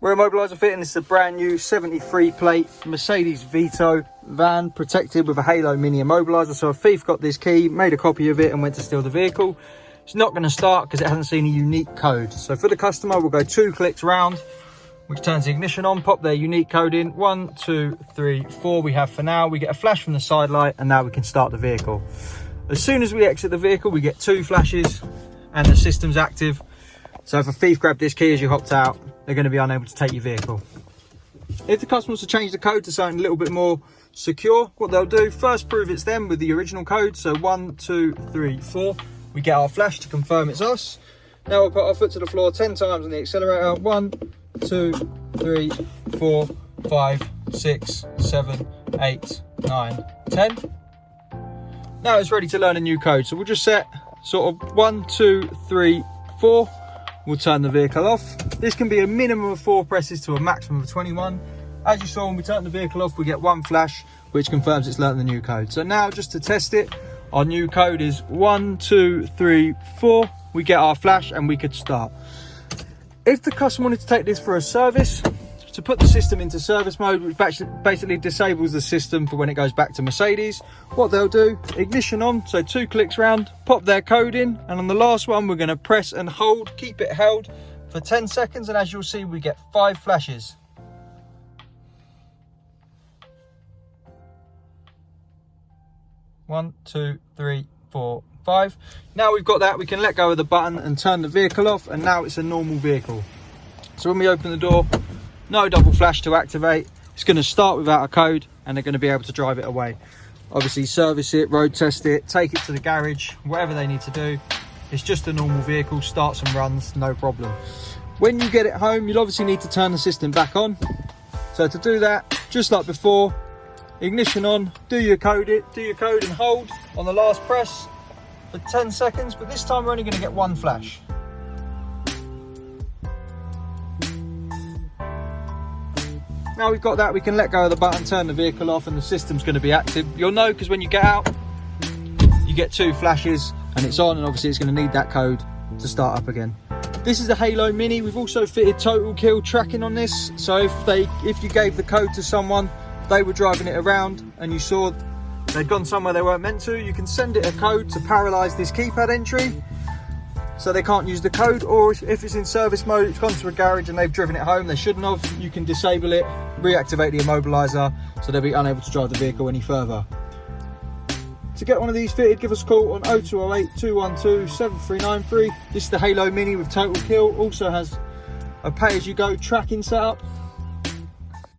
We're Immobiliser fitting. This is a brand new 73 plate Mercedes Vito van, protected with a Halo Mini Immobiliser. So a thief got this key, made a copy of it and went to steal the vehicle. It's not going to start because it hasn't seen a unique code. So for the customer, we'll go 2 clicks round, which turns the ignition on, pop their unique code in. 1, 2, 3, 4 we have for now. We get a flash from the side light and now we can start the vehicle. As soon as we exit the vehicle, we get 2 flashes and the system's active. So if a thief grabbed this key as you hopped out, they're going to be unable to take your vehicle. If the customer wants to change the code to something a little bit more secure, what they'll do, first prove it's them with the original code. So 1, 2, 3, 4. We get our flash to confirm it's us. Now we'll put our foot to the floor 10 times on the accelerator. 1, 2, 3, 4, 5, 6, 7, 8, 9, 10. Now it's ready to learn a new code. So we'll just set sort of 1, 2, 3, 4. We'll turn the vehicle off. This can be a minimum of 4 presses to a maximum of 21. As you saw, when we turn the vehicle off, we get 1 flash, which confirms it's learned the new code. So now, just to test it, our new code is 1, 2, 3, 4. We get our flash and we could start. If the customer wanted to take this for a service, to put the system into service mode, which basically disables the system for when it goes back to Mercedes, what they'll do, ignition on, so 2 clicks round, pop their code in, and on the last one we're going to press and hold, keep it held for 10 seconds, and as you'll see, we get 5 flashes. One, 2, 3, 4, 5. Now we've got that, we can let go of the button and turn the vehicle off, and now it's a normal vehicle. So when we open the door, no double flash to activate. It's going to start without a code and they're going to be able to drive it away. Obviously service it, road test it, take it to the garage, whatever they need to do. It's just a normal vehicle, starts and runs, no problem. When you get it home, you'll obviously need to turn the system back on. So to do that, just like before, ignition on, do your code and hold on the last press for 10 seconds, but this time we're only going to get 1 flash. Now we've got that, we can let go of the button, turn the vehicle off, and the system's going to be active. You'll know because when you get out, you get 2 flashes and it's on, and obviously it's going to need that code to start up again. This is the Halo Mini. We've also fitted total kill tracking on this. So if you gave the code to someone, they were driving it around and you saw they'd gone somewhere they weren't meant to, you can send it a code to paralyze this keypad entry, so they can't use the code. Or if it's in service mode, it's gone to a garage and they've driven it home, they shouldn't have, you can disable it, reactivate the Immobiliser, so they'll be unable to drive the vehicle any further. To get one of these fitted, give us a call on 0208 212 7393. This is the Halo Mini with total kill. Also has a pay-as-you-go tracking setup.